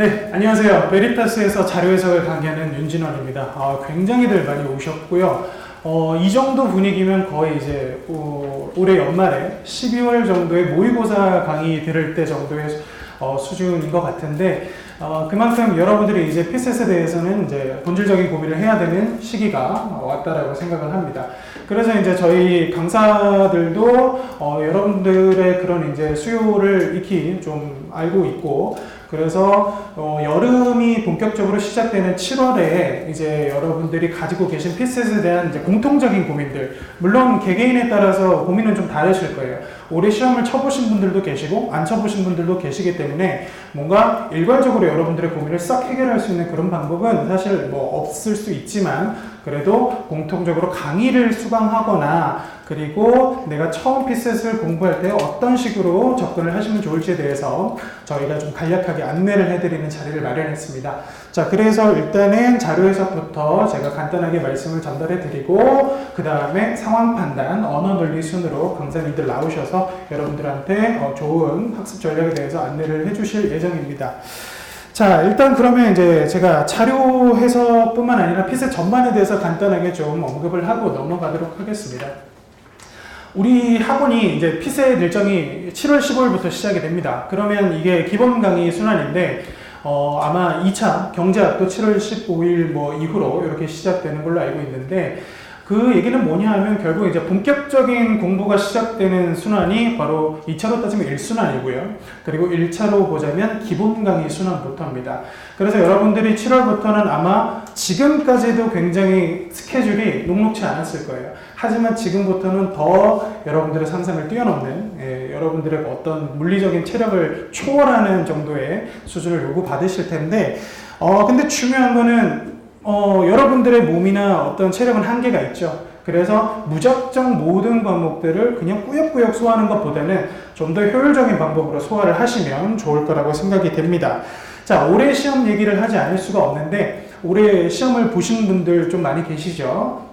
네, 안녕하세요. 메리타스에서 자료 해석을 강의하는 윤진원입니다. 굉장히들 많이 오셨고요. 이 정도 분위기면 거의 이제 올해 연말에 12월 정도에 모의고사 강의 들을 때 정도의 수준인 것 같은데, 그만큼 여러분들이 이제 PSS에 대해서는 이제 본질적인 고민을 해야 되는 시기가 왔다라고 생각을 합니다. 그래서 이제 저희 강사들도 여러분들의 그런 이제 수요를 익히 좀 알고 있고, 그래서 여름이 본격적으로 시작되는 7월에 이제 여러분들이 가지고 계신 PSS에 대한 이제 공통적인 고민들, 물론 개개인에 따라서 고민은 좀 다르실 거예요. 올해 시험을 쳐보신 분들도 계시고 안 쳐보신 분들도 계시기 때문에 뭔가 일괄적으로 여러분들의 고민을 싹 해결할 수 있는 그런 방법은 사실 뭐 없을 수 있지만, 그래도 공통적으로 강의를 수강하거나 그리고 내가 처음 PSS를 공부할 때 어떤 식으로 접근을 하시면 좋을지에 대해서 저희가 좀 간략하게 안내를 해드리는 자리를 마련했습니다. 자, 그래서 일단은 자료 해석부터 제가 간단하게 말씀을 전달해 드리고, 그 다음에 상황 판단, 언어 논리 순으로 강사님들 나오셔서 여러분들한테 좋은 학습 전략에 대해서 안내를 해 주실 예정입니다. 자, 일단 그러면 이제 제가 자료 해석뿐만 아니라 PSS 전반에 대해서 간단하게 좀 언급을 하고 넘어가도록 하겠습니다. 우리 학원이 이제 PSS 일정이 7월 15일부터 시작이 됩니다. 그러면 이게 기본 강의 순환인데, 아마 2차 경제학도 7월 15일 뭐 이후로 이렇게 시작되는 걸로 알고 있는데, 그 얘기는 뭐냐 하면 결국 이제 본격적인 공부가 시작되는 순환이 바로 2차로 따지면 1순환이고요. 그리고 1차로 보자면 기본 강의 순환부터입니다. 그래서 여러분들이 7월부터는 아마 지금까지도 굉장히 스케줄이 녹록치 않았을 거예요. 하지만 지금부터는 더 여러분들의 상상을 뛰어넘는, 여러분들의 어떤 물리적인 체력을 초월하는 정도의 수준을 요구받으실 텐데, 근데 중요한 거는 여러분들의 몸이나 어떤 체력은 한계가 있죠. 그래서 무작정 모든 과목들을 그냥 꾸역꾸역 소화하는 것보다는 좀 더 효율적인 방법으로 소화를 하시면 좋을 거라고 생각이 됩니다. 자, 올해 시험 얘기를 하지 않을 수가 없는데, 올해 시험을 보신 분들 좀 많이 계시죠?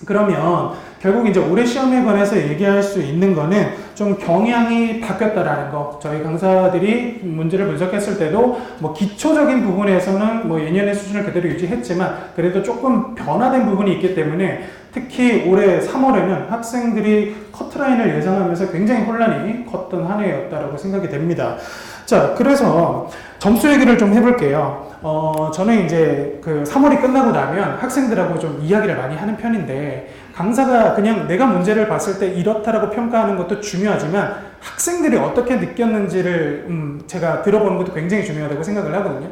그러면 결국 이제 올해 시험에 관해서 얘기할 수 있는 거는 좀 경향이 바뀌었다라는 거. 저희 강사들이 문제를 분석했을 때도 뭐 기초적인 부분에서는 뭐 예년의 수준을 그대로 유지했지만 그래도 조금 변화된 부분이 있기 때문에, 특히 올해 3월에는 학생들이 커트라인을 예상하면서 굉장히 혼란이 컸던 한 해였다라고 생각이 됩니다. 자, 그래서 점수 얘기를 좀 해볼게요. 저는 이제 그 3월이 끝나고 나면 학생들하고 좀 이야기를 많이 하는 편인데, 강사가 그냥 내가 문제를 봤을 때 이렇다라고 평가하는 것도 중요하지만 학생들이 어떻게 느꼈는지를 제가 들어보는 것도 굉장히 중요하다고 생각을 하거든요.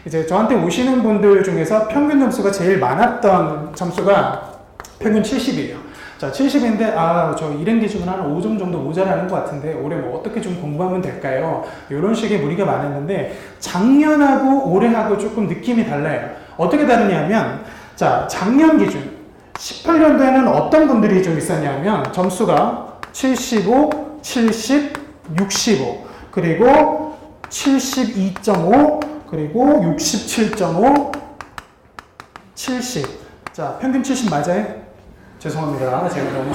이제 저한테 오시는 분들 중에서 평균 점수가 제일 많았던 점수가 평균 70이에요. 자, 70인데, 저 일행 기준은 한 5점 정도 모자라는 것 같은데, 올해 뭐 어떻게 좀 공부하면 될까요? 이런 식의 문의가 많았는데, 작년하고 올해하고 조금 느낌이 달라요. 어떻게 다르냐면, 자, 작년 기준, 18년도에는 어떤 분들이 좀 있었냐면, 점수가 75, 70, 65, 그리고 72.5, 그리고 67.5, 70. 자, 평균 70 맞아요? 죄송합니다. 제가 너무.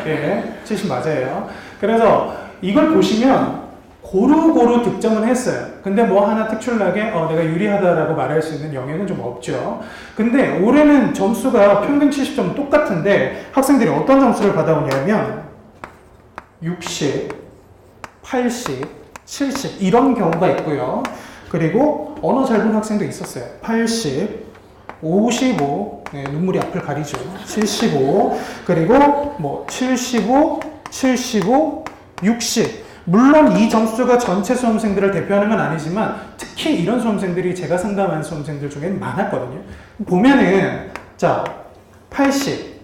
예, 70 맞아요. 그래서 이걸 보시면 고루고루 득점은 했어요. 근데 뭐 하나 특출나게 내가 유리하다라고 말할 수 있는 영역은 좀 없죠. 근데 올해는 점수가 평균 70점 똑같은데 학생들이 어떤 점수를 받아오냐면 60, 80, 70 이런 경우가 있고요. 그리고 언어 잘 본 학생도 있었어요. 80, 55, 눈물이 앞을 가리죠. 75, 그리고 뭐 75, 75, 60. 물론 이 점수가 전체 수험생들을 대표하는 건 아니지만 특히 이런 수험생들이 제가 상담한 수험생들 중엔 많았거든요. 보면은 자, 80,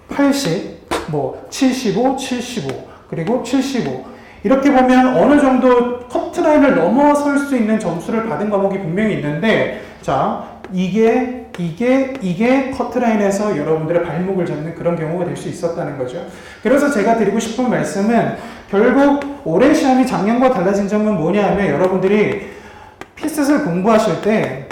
80, 뭐 75, 75, 그리고 75. 이렇게 보면 어느 정도 커트라인을 넘어설 수 있는 점수를 받은 과목이 분명히 있는데, 자, 이게 커트라인에서 여러분들의 발목을 잡는 그런 경우가 될 수 있었다는 거죠. 그래서 제가 드리고 싶은 말씀은, 결국 올해 시험이 작년과 달라진 점은 뭐냐 하면, 여러분들이 PSS를 공부하실 때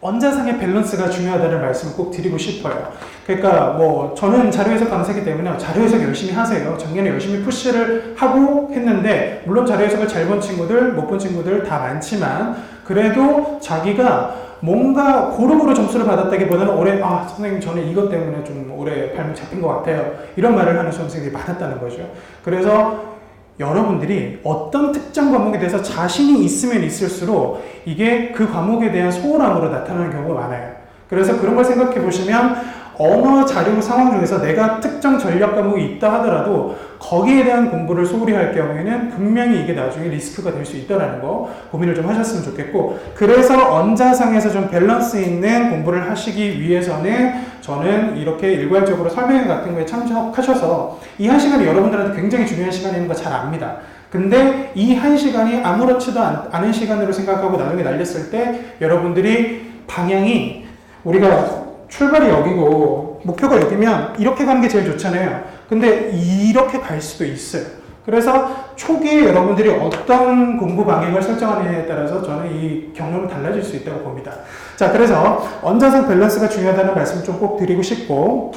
언자상의 밸런스가 중요하다는 말씀을 꼭 드리고 싶어요. 그러니까 뭐 저는 자료해석 강사이기 때문에 자료해석 열심히 하세요. 작년에 열심히 푸시를 하고 했는데 물론 자료해석을 잘 본 친구들, 못 본 친구들 다 많지만 그래도 자기가 뭔가 고루고루 점수를 받았다기보다는 올해 선생님 저는 이것 때문에 좀 올해 발목 잡힌 것 같아요. 이런 말을 하는 수험생들이 많았다는 거죠. 그래서 여러분들이 어떤 특정 과목에 대해서 자신이 있으면 있을수록 이게 그 과목에 대한 소홀함으로 나타나는 경우가 많아요. 그래서 그런 걸 생각해 보시면 언어 자료 상황 중에서 내가 특정 전략 과목이 있다 하더라도 거기에 대한 공부를 소홀히 할 경우에는 분명히 이게 나중에 리스크가 될 수 있다는 거 고민을 좀 하셨으면 좋겠고, 그래서 언자상에서 좀 밸런스 있는 공부를 하시기 위해서는 저는 이렇게 일괄적으로 설명 같은 거에 참석하셔서 이 한 시간이 여러분들한테 굉장히 중요한 시간인 거 잘 압니다. 근데 이 한 시간이 아무렇지도 않은 시간으로 생각하고 나중에 날렸을 때 여러분들이 방향이 우리가 출발이 여기고 목표가 여기면 이렇게 가는 게 제일 좋잖아요. 근데 이렇게 갈 수도 있어요. 그래서 초기에 여러분들이 어떤 공부 방향을 설정하느냐에 따라서 저는 이 경험은 달라질 수 있다고 봅니다. 자, 그래서 언자상 밸런스가 중요하다는 말씀을 좀 꼭 드리고 싶고,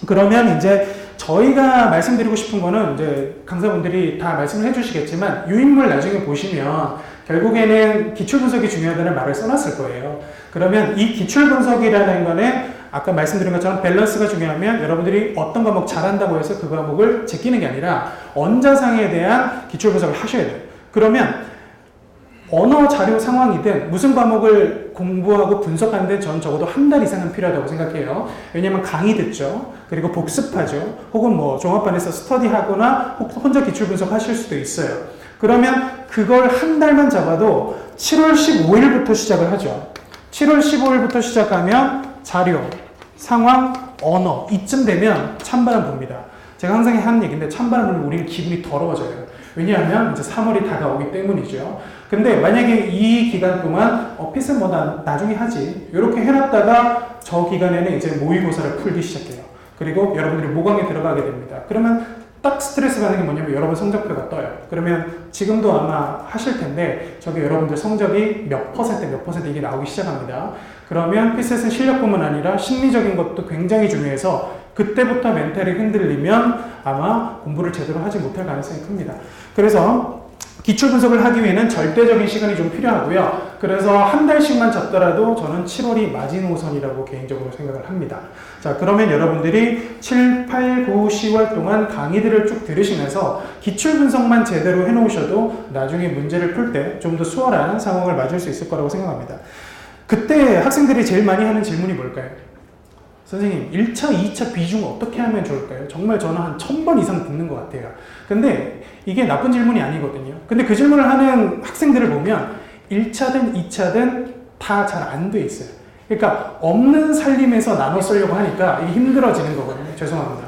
그러면 이제 저희가 말씀드리고 싶은 거는 이제 강사분들이 다 말씀을 해주시겠지만 유인물 나중에 보시면 결국에는 기출 분석이 중요하다는 말을 써놨을 거예요. 그러면 이 기출 분석이라는 거는 아까 말씀드린 것처럼 밸런스가 중요하면 여러분들이 어떤 과목 잘한다고 해서 그 과목을 제끼는 게 아니라 언자상에 대한 기출 분석을 하셔야 돼요. 그러면 언어 자료 상황이든 무슨 과목을 공부하고 분석하는데 전 적어도 한 달 이상은 필요하다고 생각해요. 왜냐면 강의 듣죠. 그리고 복습하죠. 혹은 뭐 종합반에서 스터디하거나 혼자 기출 분석하실 수도 있어요. 그러면 그걸 한 달만 잡아도 7월 15일부터 시작을 하죠. 7월 15일부터 시작하면 자료, 상황, 언어 이쯤 되면 찬바람 붑니다. 제가 항상 하는 얘기인데 찬바람 불면 우리는 기분이 더러워져요. 왜냐하면 이제 3월이 다가오기 때문이죠. 근데 만약에 이 기간 동안 필승 뭐 나중에 하지 이렇게 해놨다가 저 기간에는 이제 모의고사를 풀기 시작해요. 그리고 여러분들이 모강에 들어가게 됩니다. 그러면 딱 스트레스 받는 게 뭐냐면 여러분 성적표가 떠요. 그러면 지금도 아마 하실 텐데 저기 여러분들 성적이 몇 퍼센트 이게 나오기 시작합니다. 그러면 필셋은 실력뿐만 아니라 심리적인 것도 굉장히 중요해서 그때부터 멘탈이 흔들리면 아마 공부를 제대로 하지 못할 가능성이 큽니다. 그래서 기출 분석을 하기 위해는 절대적인 시간이 좀 필요하고요. 그래서 한 달씩만 잡더라도 저는 7월이 마지노선이라고 개인적으로 생각을 합니다. 자, 그러면 여러분들이 7, 8, 9, 10월 동안 강의들을 쭉 들으시면서 기출 분석만 제대로 해놓으셔도 나중에 문제를 풀 때 좀 더 수월한 상황을 맞을 수 있을 거라고 생각합니다. 그때 학생들이 제일 많이 하는 질문이 뭘까요? 선생님, 1차, 2차 비중 어떻게 하면 좋을까요? 정말 저는 한 1000번 이상 듣는 것 같아요. 근데 이게 나쁜 질문이 아니거든요. 근데 그 질문을 하는 학생들을 보면 1차든 2차든 다 잘 안 돼 있어요. 그러니까 없는 살림에서 나눠 쓰려고 하니까 이게 힘들어지는 거거든요. 죄송합니다.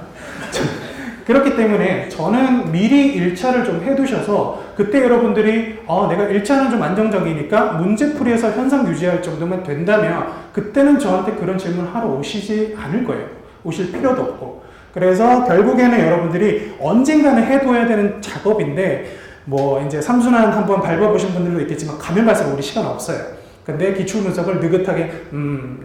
그렇기 때문에 저는 미리 1차를 좀 해두셔서 그때 여러분들이 내가 1차는 좀 안정적이니까 문제풀이에서 현상 유지할 정도면 된다면 그때는 저한테 그런 질문을 하러 오시지 않을 거예요. 오실 필요도 없고. 그래서 결국에는 여러분들이 언젠가는 해둬야 되는 작업인데 뭐 이제 삼순환 한번 밟아보신 분들도 있겠지만 가면 갈수록 우리 시간 없어요. 근데 기출 분석을 느긋하게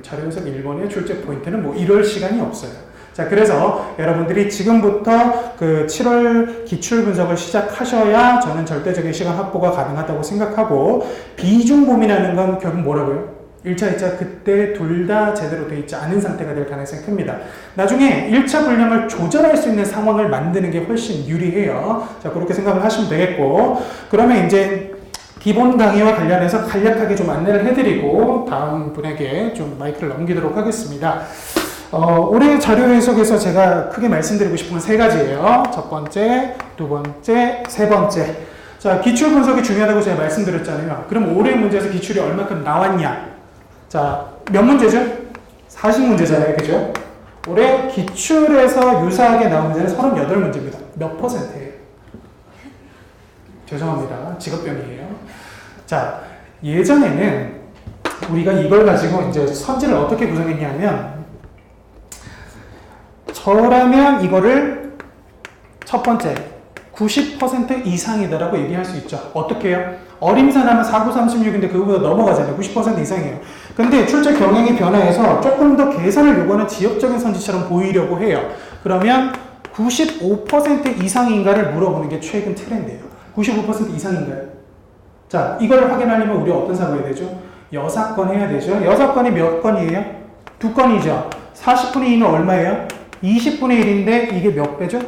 자료 분석 1번의 출제 포인트는 뭐 이럴 시간이 없어요. 자, 그래서 여러분들이 지금부터 그 7월 기출 분석을 시작하셔야 저는 절대적인 시간 확보가 가능하다고 생각하고, 비중 고민하는 건 결국 뭐라고요? 1차, 2차 그때 둘 다 제대로 되어 있지 않은 상태가 될 가능성이 큽니다. 나중에 1차 분량을 조절할 수 있는 상황을 만드는 게 훨씬 유리해요. 자, 그렇게 생각을 하시면 되겠고, 그러면 이제 기본 강의와 관련해서 간략하게 좀 안내를 해드리고 다음 분에게 좀 마이크를 넘기도록 하겠습니다. 올해 자료 해석에서 제가 크게 말씀드리고 싶은 건 세 가지예요. 첫 번째, 두 번째, 세 번째. 자, 기출 분석이 중요하다고 제가 말씀드렸잖아요. 그럼 올해 문제에서 기출이 얼마큼 나왔냐? 자, 몇 문제죠? 40문제잖아요. 그죠? 올해 기출에서 유사하게 나온 문제는 38문제입니다. 몇 퍼센트예요? 죄송합니다. 직업병이에요. 자, 예전에는 우리가 이걸 가지고 이제 선지를 어떻게 구성했냐면, 저라면 이거를 첫 번째 90% 이상이다라고 얘기할 수 있죠. 어떻게 해요? 어림산하면 49, 36인데 그거보다 넘어가잖아요. 90% 이상이에요. 근데 출제 경향이 변화해서 조금 더 계산을 요구하는 지역적인 선지처럼 보이려고 해요. 그러면 95% 이상인가를 물어보는 게 최근 트렌드예요. 95% 이상인가요? 자, 이걸 확인하려면 우리 어떤 사고 해야 되죠? 여사건 해야 되죠. 여사건이 몇 건이에요? 2건이죠. 40분의 2는 얼마예요? 20분의 1인데 이게 몇 배죠?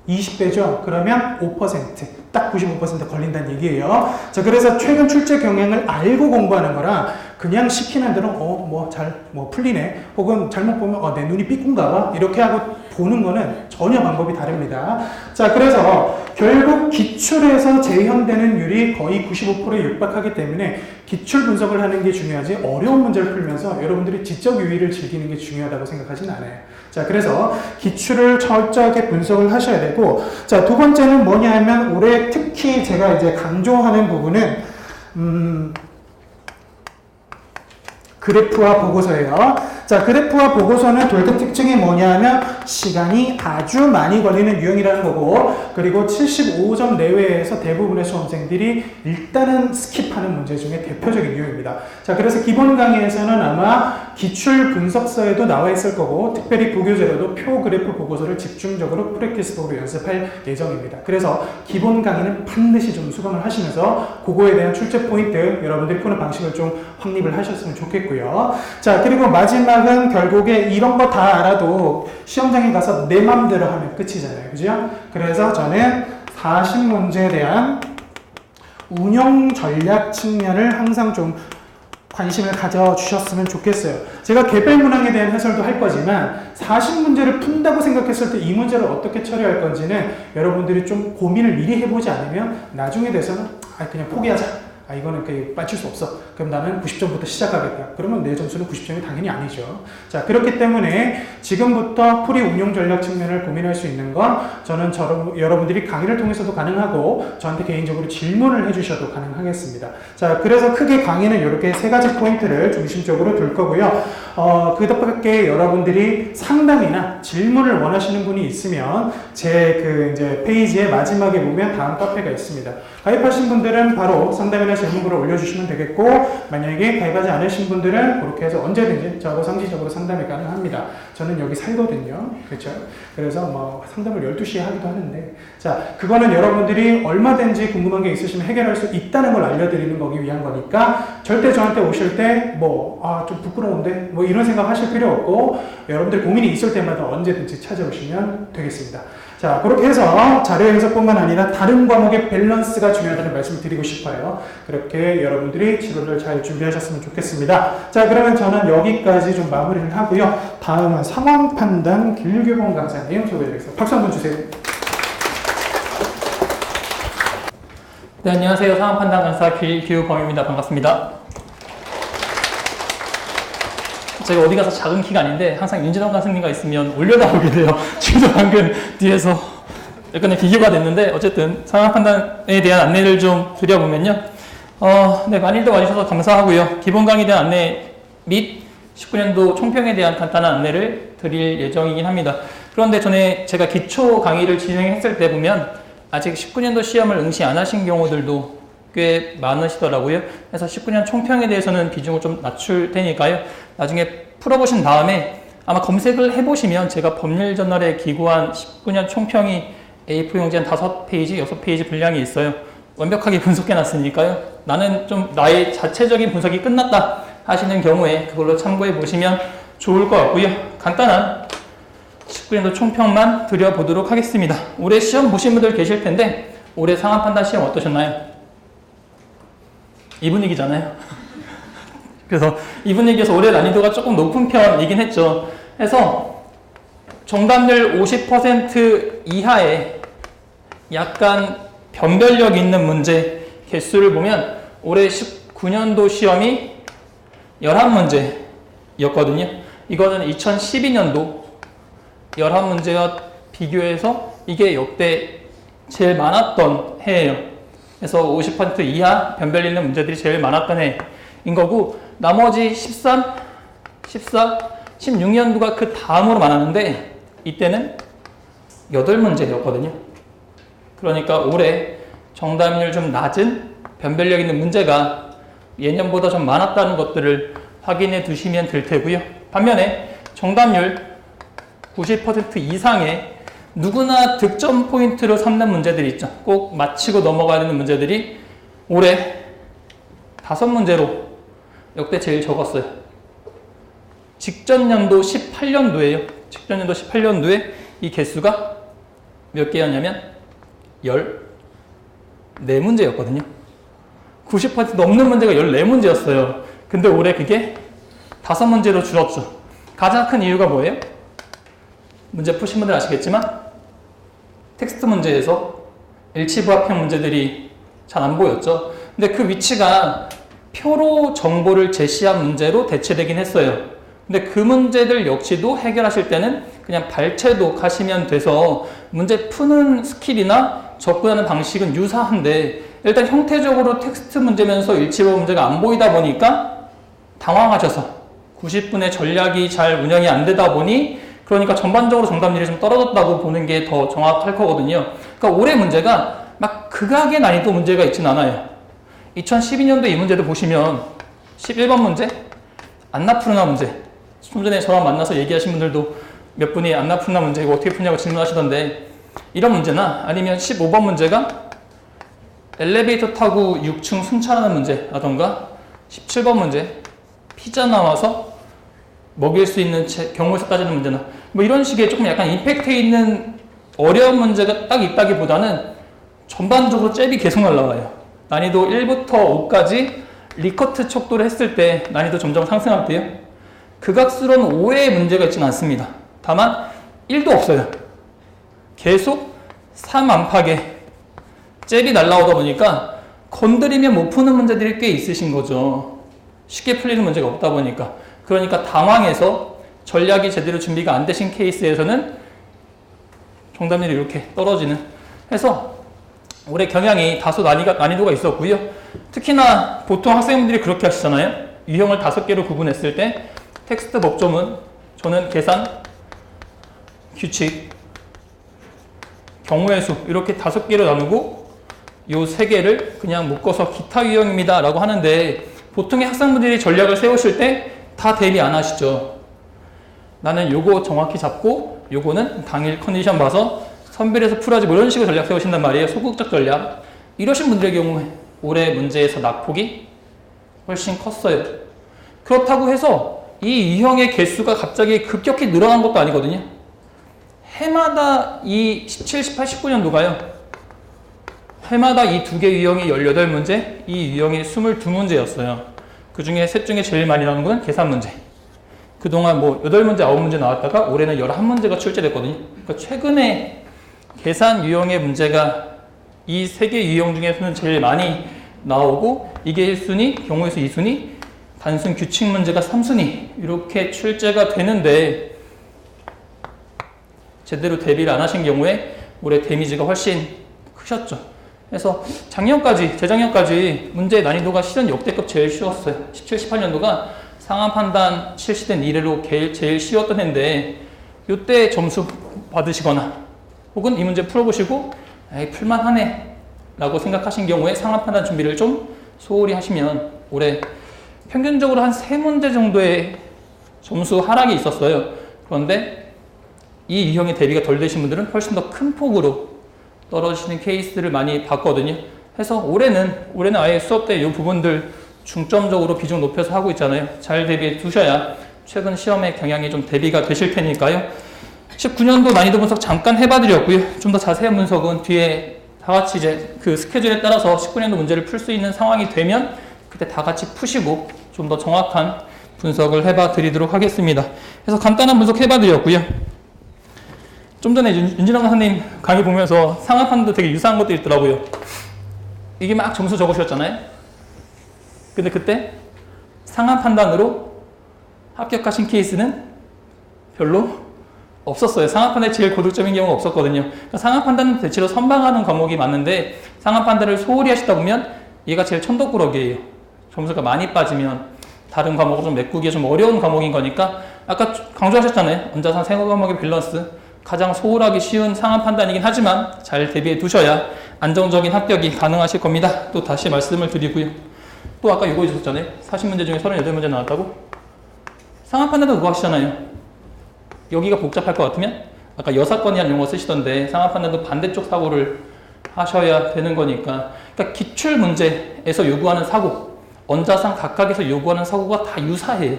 20배죠. 그러면 5%. 딱 95% 걸린다는 얘기예요. 자, 그래서 최근 출제 경향을 알고 공부하는 거랑 그냥 시키는 대로 뭐 풀리네. 혹은 잘못 보면 내 눈이 삐꾼가 봐. 이렇게 하고 보는 거는 전혀 방법이 다릅니다. 자, 그래서 결국 기출에서 재현되는 율이 거의 95%에 육박하기 때문에 기출 분석을 하는 게 중요하지 어려운 문제를 풀면서 여러분들이 지적 유의를 즐기는 게 중요하다고 생각하진 않아요. 자, 그래서 기출을 철저하게 분석을 하셔야 되고, 자, 두 번째는 뭐냐 하면 올해 특히 제가 이제 강조하는 부분은 그래프와 보고서예요. 자, 그래프와 보고서는 둘 다 특징이 뭐냐 하면 시간이 아주 많이 걸리는 유형이라는 거고, 그리고 75점 내외에서 대부분의 수험생들이 일단은 스킵하는 문제 중에 대표적인 유형입니다. 자, 그래서 기본 강의에서는 아마 기출 분석서에도 나와 있을 거고, 특별히 부교재로도 표 그래프 보고서를 집중적으로 프랙티스북으로 연습할 예정입니다. 그래서 기본 강의는 반드시 좀 수강을 하시면서 그거에 대한 출제 포인트 여러분들이 푸는 방식을 좀 확립을 하셨으면 좋겠고요. 자, 그리고 마지막은 결국에 이런 거 다 알아도 시험장에 가서 내 맘대로 하면 끝이잖아요. 그죠? 그래서 저는 40문제에 대한 운영 전략 측면을 항상 좀 관심을 가져주셨으면 좋겠어요. 제가 개별 문항에 대한 해설도 할 거지만 40문제를 푼다고 생각했을 때 이 문제를 어떻게 처리할 건지는 여러분들이 좀 고민을 미리 해보지 않으면 나중에 돼서는 그냥 포기하자. 이거는 맞출 수 없어. 그럼 나는 90점부터 시작하겠다. 그러면 내 점수는 90점이 당연히 아니죠. 자, 그렇기 때문에 지금부터 풀이 운용 전략 측면을 고민할 수 있는 건 저는 여러분들이 강의를 통해서도 가능하고 저한테 개인적으로 질문을 해주셔도 가능하겠습니다. 자, 그래서 크게 강의는 이렇게 세 가지 포인트를 중심적으로 둘 거고요. 그 덕분에 여러분들이 상담이나 질문을 원하시는 분이 있으면 제 이제 페이지의 마지막에 보면 다음 카페가 있습니다. 가입하신 분들은 바로 상담이나 질문글을 올려주시면 되겠고, 만약에 가입하지 않으신 분들은 그렇게 해서 언제든지 저하고 상시적으로 상담이 가능합니다. 저는 여기 살거든요. 그렇죠? 그래서 상담을 12시에 하기도 하는데, 자, 그거는 여러분들이 얼마든지 궁금한 게 있으시면 해결할 수 있다는 걸 알려드리는 거기 위한 거니까 절대 저한테 오실 때 좀 부끄러운데 이런 생각 하실 필요 없고, 여러분들 고민이 있을 때마다 언제든지 찾아오시면 되겠습니다. 자, 그렇게 해서 자료 행사뿐만 아니라 다른 과목의 밸런스가 중요하다는 말씀을 드리고 싶어요. 그렇게 여러분들이 7월을 잘 준비하셨으면 좋겠습니다. 자, 그러면 저는 여기까지 좀 마무리를 하고요. 다음은 상황 판단 길규범 강사님 소개해드리겠습니다. 박수 한번 주세요. 네, 안녕하세요. 상황 판단 강사 길규범입니다. 반갑습니다. 제가 어디 가서 작은 키가 아닌데 항상 윤진원 강사님과 있으면 올려다보게 돼요. 지금도 방금 뒤에서 약간의 비교가 됐는데, 어쨌든 상황 판단에 대한 안내를 좀 드려보면요. 네, 많이들 와주셔서 감사하고요. 기본 강의에 대한 안내 및 19년도 총평에 대한 간단한 안내를 드릴 예정이긴 합니다. 그런데 전에 제가 기초 강의를 진행했을 때 보면 아직 19년도 시험을 응시 안 하신 경우들도 꽤 많으시더라고요. 그래서 19년 총평에 대해서는 비중을 좀 낮출 테니까요. 나중에 풀어보신 다음에 아마 검색을 해보시면 제가 법률저널에 기고한 19년 총평이 A4 용지 한 5페이지, 6페이지 분량이 있어요. 완벽하게 분석해놨으니까요. 나는 좀 나의 자체적인 분석이 끝났다 하시는 경우에 그걸로 참고해 보시면 좋을 것 같고요. 간단한 19년도 총평만 드려보도록 하겠습니다. 올해 시험 보신 분들 계실 텐데 올해 상황 판단 시험 어떠셨나요? 이 분위기잖아요. 그래서 이 분위기에서 올해 난이도가 조금 높은 편이긴 했죠. 그래서 정답률 50% 이하의 약간 변별력 있는 문제 개수를 보면 올해 19년도 시험이 11문제였거든요. 이거는 2012년도 11문제와 비교해서 이게 역대 제일 많았던 해예요. 그래서 50% 이하 변별 있는 문제들이 제일 많았던 해인 거고, 나머지 13, 14, 16년도가 그 다음으로 많았는데 이때는 8문제였거든요. 그러니까 올해 정답률 좀 낮은 변별력 있는 문제가 예년보다 좀 많았다는 것들을 확인해 두시면 될 테고요. 반면에 정답률 90% 이상의 누구나 득점 포인트로 삼는 문제들이 있죠. 꼭 맞히고 넘어가야 되는 문제들이 올해 5문제로 역대 제일 적었어요. 직전 연도 18년도에요. 직전 연도 18년도에 이 개수가 몇 개였냐면 14문제였거든요. 90% 넘는 문제가 14문제였어요. 근데 올해 그게 5문제로 줄었죠. 가장 큰 이유가 뭐예요? 문제 푸신 분들 아시겠지만 텍스트 문제에서 일치부합형 문제들이 잘 안 보였죠. 근데 그 위치가 표로 정보를 제시한 문제로 대체되긴 했어요. 근데 그 문제들 역시도 해결하실 때는 그냥 발췌도 하시면 돼서 문제 푸는 스킬이나 접근하는 방식은 유사한데 일단 형태적으로 텍스트 문제면서 일치부합 문제가 안 보이다 보니까 당황하셔서 90분의 전략이 잘 운영이 안 되다 보니 그러니까 전반적으로 정답률이 좀 떨어졌다고 보는 게 더 정확할 거거든요. 그러니까 올해 문제가 막 극악의 난이도 문제가 있진 않아요. 2012년도 이 문제도 보시면 11번 문제 안나푸르나 문제 좀 전에 저랑 만나서 얘기하신 분들도 몇 분이 안나푸르나 문제 이거 어떻게 푸냐고 질문하시던데 이런 문제나 아니면 15번 문제가 엘리베이터 타고 6층 순찰하는 문제라던가 17번 문제 피자 나와서 먹일 수 있는 경우에서 따지는 문제나 뭐 이런 식의 조금 약간 임팩트 있는 어려운 문제가 딱 있다기보다는 전반적으로 잽이 계속 날라와요. 난이도 1부터 5까지 리커트 척도를 했을 때 난이도 점점 상승할 때요. 극악스러운 5의 문제가 있지는 않습니다. 다만 1도 없어요. 계속 3 안팎에 잽이 날라오다 보니까 건드리면 못 푸는 문제들이 꽤 있으신 거죠. 쉽게 풀리는 문제가 없다 보니까. 그러니까 당황해서 전략이 제대로 준비가 안 되신 케이스에서는 정답률이 이렇게 떨어지는 해서 올해 경향이 다소 난이도가 있었고요. 특히나 보통 학생분들이 그렇게 하시잖아요. 유형을 5개로 구분했을 때 텍스트 법조문, 저는 계산, 규칙, 경우의 수 이렇게 5개로 나누고 요 3개를 그냥 묶어서 기타 유형입니다 라고 하는데 보통의 학생분들이 전략을 세우실 때 다 대비 안 하시죠. 나는 요거 정확히 잡고 요거는 당일 컨디션 봐서 선별해서 풀어야지 뭐 이런 식으로 전략 세우신단 말이에요. 소극적 전략. 이러신 분들의 경우에 올해 문제에서 낙폭이 훨씬 컸어요. 그렇다고 해서 이 유형의 개수가 갑자기 급격히 늘어난 것도 아니거든요. 해마다 이 17, 18, 19년도가요. 해마다 이 2개 유형이 18문제, 이 유형이 22문제였어요. 그 중에 셋 중에 제일 많이 나오는 건 계산 문제. 그동안 뭐 8문제, 9문제 나왔다가 올해는 11문제가 출제됐거든요. 그러니까 최근에 계산 유형의 문제가 이 3개 유형 중에서는 제일 많이 나오고 이게 1순위, 경우의 수 2순위, 단순 규칙 문제가 3순위 이렇게 출제가 되는데 제대로 대비를 안 하신 경우에 올해 데미지가 훨씬 크셨죠. 그래서 작년까지, 재작년까지 문제 난이도가 실은 역대급 제일 쉬웠어요. 17, 18년도가 상한 판단 실시된 이래로 제일 쉬웠던 해인데 이때 점수 받으시거나 혹은 이 문제 풀어보시고 에이 풀만하네 라고 생각하신 경우에 상한 판단 준비를 좀 소홀히 하시면 올해 평균적으로 한 3문제 정도의 점수 하락이 있었어요. 그런데 이 유형의 대비가 덜 되신 분들은 훨씬 더 큰 폭으로 떨어지는 케이스를 많이 봤거든요. 그래서 올해는 아예 수업 때 이 부분들 중점적으로 비중 높여서 하고 있잖아요. 잘 대비해 두셔야 최근 시험의 경향이 좀 대비가 되실 테니까요. 19년도 난이도 분석 잠깐 해봐드렸고요. 좀 더 자세한 분석은 뒤에 다 같이 이제 그 스케줄에 따라서 19년도 문제를 풀 수 있는 상황이 되면 그때 다 같이 푸시고 좀 더 정확한 분석을 해봐드리도록 하겠습니다. 그래서 간단한 분석 해봐드렸고요. 좀 전에 윤진영 강사님 강의 보면서 상하판도 되게 유사한 것도 있더라고요. 이게 막 점수 적으셨잖아요. 근데 그때 상하 판단으로 합격하신 케이스는 별로 없었어요. 상하 판단이 제일 고득점인 경우가 없었거든요. 그러니까 상하 판단은 대체로 선방하는 과목이 많은데 상하 판단을 소홀히 하시다 보면 얘가 제일 천덕꾸러기예요. 점수가 많이 빠지면 다른 과목을 좀 메꾸기가 좀 어려운 과목인 거니까 아까 강조하셨잖아요. 언자산 생활 과목의 밸런스 가장 소홀하기 쉬운 상하 판단이긴 하지만 잘 대비해 두셔야 안정적인 합격이 가능하실 겁니다. 또 다시 말씀을 드리고요. 또 아까 이거 있었잖아요. 40문제 중에 38문제 나왔다고? 상하 판단도 그거 하시잖아요. 여기가 복잡할 것 같으면 아까 여사건이라는 용어 쓰시던데 상하 판단도 반대쪽 사고를 하셔야 되는 거니까. 그러니까 기출 문제에서 요구하는 사고, 언자상 각각에서 요구하는 사고가 다 유사해요.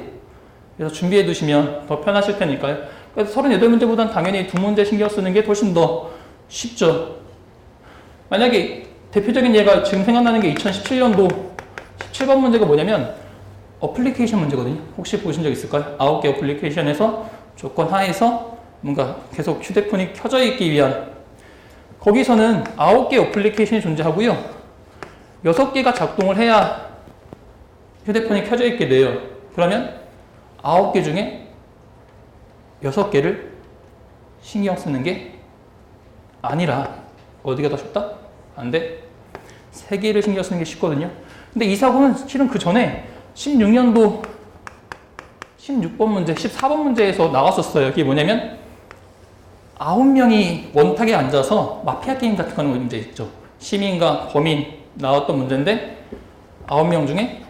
그래서 준비해 두시면 더 편하실 테니까요. 그래서 38문제보다는 당연히 2문제 신경 쓰는 게 훨씬 더 쉽죠. 만약에 대표적인 예가 지금 생각나는 게 2017년도 17번 문제가 뭐냐면 어플리케이션 문제거든요. 혹시 보신 적 있을까요? 9개 어플리케이션에서 조건 하에서 뭔가 계속 휴대폰이 켜져 있기 위한, 거기서는 9개 어플리케이션이 존재하고요. 6개가 작동을 해야 휴대폰이 켜져 있게 돼요. 그러면 9개 중에 6개를 신경 쓰는 게 아니라 어디가 더 쉽다? 안 돼. 3개를 신경 쓰는 게 쉽거든요. 근데 이 사고는 실은 그 전에 16년도 16번 문제, 14번 문제에서 나왔었어요. 그게 뭐냐면 9명이 원탁에 앉아서 마피아 게임 같은 거 하는 문제 있죠. 시민과 범인 나왔던 문제인데 9명 중에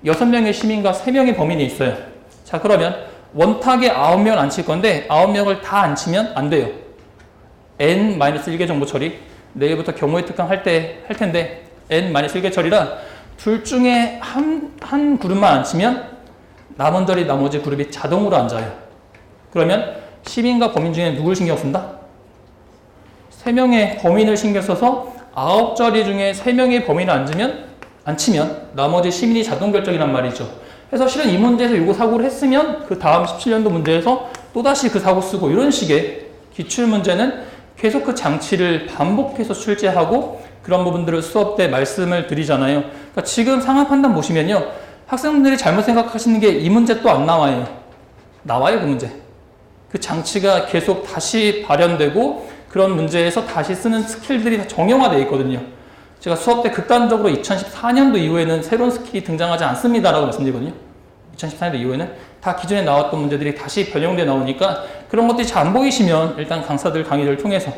6명의 시민과 3명의 범인이 있어요. 자, 그러면 원탁에 9명을 앉힐 건데 9명을 다 앉히면 안 돼요. n-1개 정보 처리. 내일부터 경우의 특강 할 텐데 n-1개 처리라 둘 중에 한 그룹만 앉히면 나머지 그룹이 자동으로 앉아요. 그러면 시민과 범인 중에 누굴 신경 쓴다? 3명의 범인을 신경 써서 9자리 중에 3명의 범인을 앉히면 나머지 시민이 자동 결정이란 말이죠. 그래서 실은 이 문제에서 이거 사고를 했으면 그 다음 17년도 문제에서 또다시 그 사고 쓰고, 이런 식의 기출문제는 계속 그 장치를 반복해서 출제하고 그런 부분들을 수업 때 말씀을 드리잖아요. 그러니까 지금 상하 판단 보시면요. 학생분들이 잘못 생각하시는 게 이 문제 또 안 나와요. 나와요, 그 문제. 그 장치가 계속 다시 발현되고 그런 문제에서 다시 쓰는 스킬들이 다 정형화되어 있거든요. 제가 수업 때 극단적으로 2014년도 이후에는 새로운 스킬이 등장하지 않습니다라고 말씀드리거든요. 2014년도 이후에는 다 기존에 나왔던 문제들이 다시 변형되어 나오니까 그런 것들이 잘 안 보이시면 일단 강사들 강의를 통해서,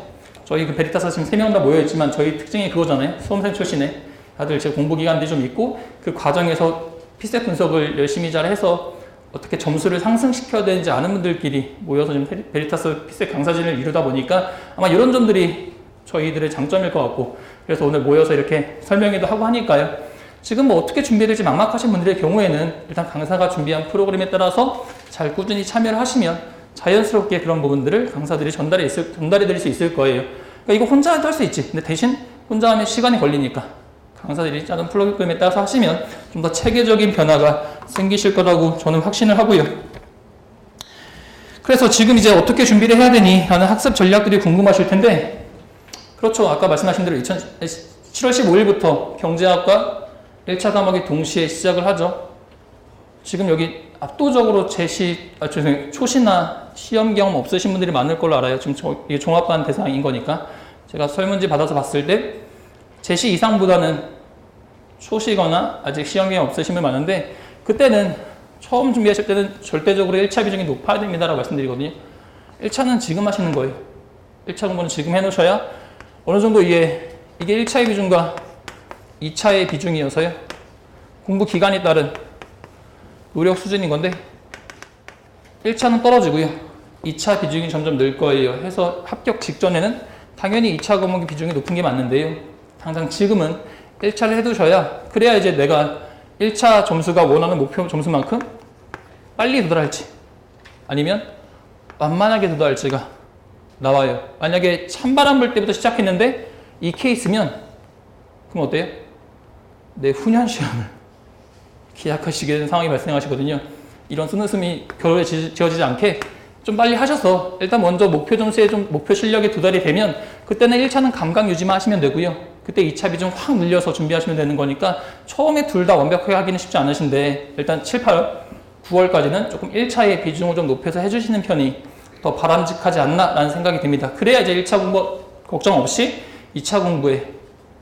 저희 그 베리타스 지금 3명 다 모여있지만 저희 특징이 그거잖아요. 수험생 출신에 다들 제 공부 기간들이 좀 있고 그 과정에서 피셋 분석을 열심히 잘 해서 어떻게 점수를 상승시켜야 되는지 아는 분들끼리 모여서 좀 베리타스 피셋 강사진을 이루다 보니까 아마 이런 점들이 저희들의 장점일 것 같고, 그래서 오늘 모여서 이렇게 설명회도 하고 하니까요. 지금 뭐 어떻게 준비해야 될지 막막하신 분들의 경우에는 일단 강사가 준비한 프로그램에 따라서 잘 꾸준히 참여를 하시면 자연스럽게 그런 부분들을 강사들이 전달해 드릴 수 있을 거예요. 그러니까 이거 혼자 할 수 있지. 근데 대신 혼자 하면 시간이 걸리니까 강사들이 짜는 프로그램에 따라서 하시면 좀 더 체계적인 변화가 생기실 거라고 저는 확신을 하고요. 그래서 지금 이제 어떻게 준비를 해야 되니 하는 학습 전략들이 궁금하실 텐데, 그렇죠. 아까 말씀하신 대로 7월 15일부터 경제학과 1차 과목이 동시에 시작을 하죠. 지금 여기 압도적으로 초시나 시험 경험 없으신 분들이 많을 걸로 알아요. 지금 이게 종합반 대상인 거니까. 제가 설문지 받아서 봤을 때 제시 이상보다는 초시거나 아직 시험 경험 없으신 분 많은데, 그때는 처음 준비하실 때는 절대적으로 1차 비중이 높아야 됩니다라고 말씀드리거든요. 1차는 지금 하시는 거예요. 1차 공부는 지금 해놓으셔야 어느 정도 이게 1차의 비중과 2차의 비중이어서요. 공부 기간에 따른 노력 수준인 건데 1차는 떨어지고요. 2차 비중이 점점 늘 거예요. 해서 합격 직전에는 당연히 2차 과목의 비중이 높은 게 맞는데요. 당장 지금은 1차를 해두셔야, 그래야 이제 내가 1차 점수가 원하는 목표 점수만큼 빨리 도달할지 아니면 만만하게 도달할지가 나와요. 만약에 찬바람 불 때부터 시작했는데 이 케이스면 그럼 어때요? 내 후년 시험을 기약하시게 되는 상황이 발생하시거든요. 이런 쓴웃음이 겨울에 지어지지 않게 좀 빨리 하셔서 일단 먼저 목표 점수에 좀 목표 실력에 도달이 되면 그때는 1차는 감각 유지만 하시면 되고요. 그때 2차 비중 확 늘려서 준비하시면 되는 거니까 처음에 둘 다 완벽하게 하기는 쉽지 않으신데 일단 7, 8월, 9월까지는 조금 1차의 비중을 좀 높여서 해주시는 편이 더 바람직하지 않나 라는 생각이 듭니다. 그래야 이제 1차 공부 걱정 없이 2차 공부에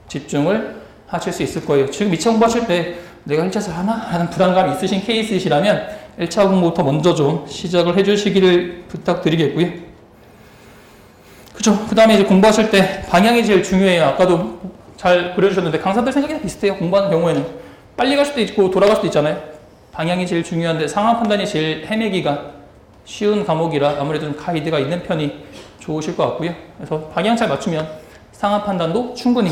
집중을 하실 수 있을 거예요. 지금 2차 공부하실 때 내가 1차에서 하나? 하는 불안감이 있으신 케이스이시라면 1차 공부부터 먼저 좀 시작을 해주시기를 부탁드리겠고요. 그죠. 그 다음에 이제 공부하실 때 방향이 제일 중요해요. 아까도 잘 그려주셨는데 강사들 생각이 다 비슷해요. 공부하는 경우에는. 빨리 갈 수도 있고 돌아갈 수도 있잖아요. 방향이 제일 중요한데 상황 판단이 제일 헤매기가 쉬운 과목이라 아무래도 좀 가이드가 있는 편이 좋으실 것 같고요. 그래서 방향 잘 맞추면 상황 판단도 충분히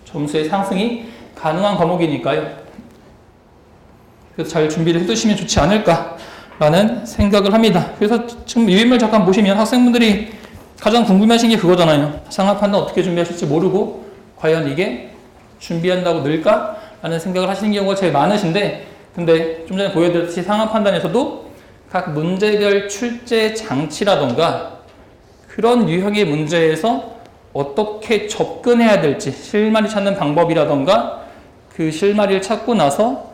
점수의 상승이 가능한 과목이니까요. 그래서 잘 준비를 해두시면 좋지 않을까라는 생각을 합니다. 그래서 지금 유인물 잠깐 보시면 학생분들이 가장 궁금해하신 게 그거잖아요. 상황 판단 어떻게 준비하실지 모르고 과연 이게 준비한다고 늘까? 라는 생각을 하시는 경우가 제일 많으신데, 근데 좀 전에 보여드렸듯이 상황 판단에서도 각 문제별 출제 장치라던가 그런 유형의 문제에서 어떻게 접근해야 될지, 실마리 찾는 방법이라던가 그 실마리를 찾고 나서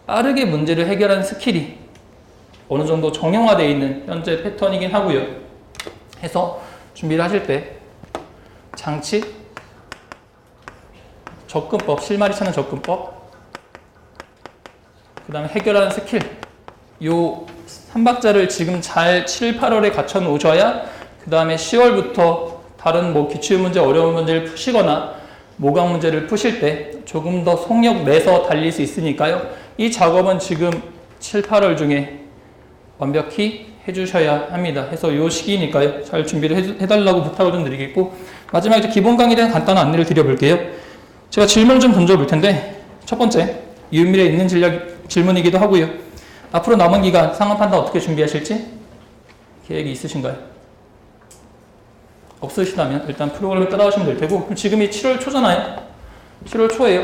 빠르게 문제를 해결하는 스킬이 어느 정도 정형화되어 있는 현재 패턴이긴 하고요. 해서 준비를 하실 때 장치, 접근법, 실마리 찾는 접근법, 그 다음에 해결하는 스킬, 요 3박자를 지금 잘 7, 8월에 갖춰 놓으셔야 그 다음에 10월부터 다른 뭐 기출문제, 어려운 문제를 푸시거나 모강 문제를 푸실 때 조금 더 속력 내서 달릴 수 있으니까요. 이 작업은 지금 7, 8월 중에 완벽히 해주셔야 합니다. 해서 요 시기니까요. 잘 준비를 해달라고 부탁을 좀 드리겠고, 마지막에 기본 강의에 대한 간단한 안내를 드려볼게요. 제가 질문을 좀 던져볼 텐데, 첫 번째, 유인밀에 있는 질문이기도 하고요. 앞으로 남은 기간 상황 판단 어떻게 준비하실지 계획이 있으신가요? 없으시다면 일단 프로그램을 따라오시면 될 테고, 지금이 7월 초잖아요. 7월 초예요.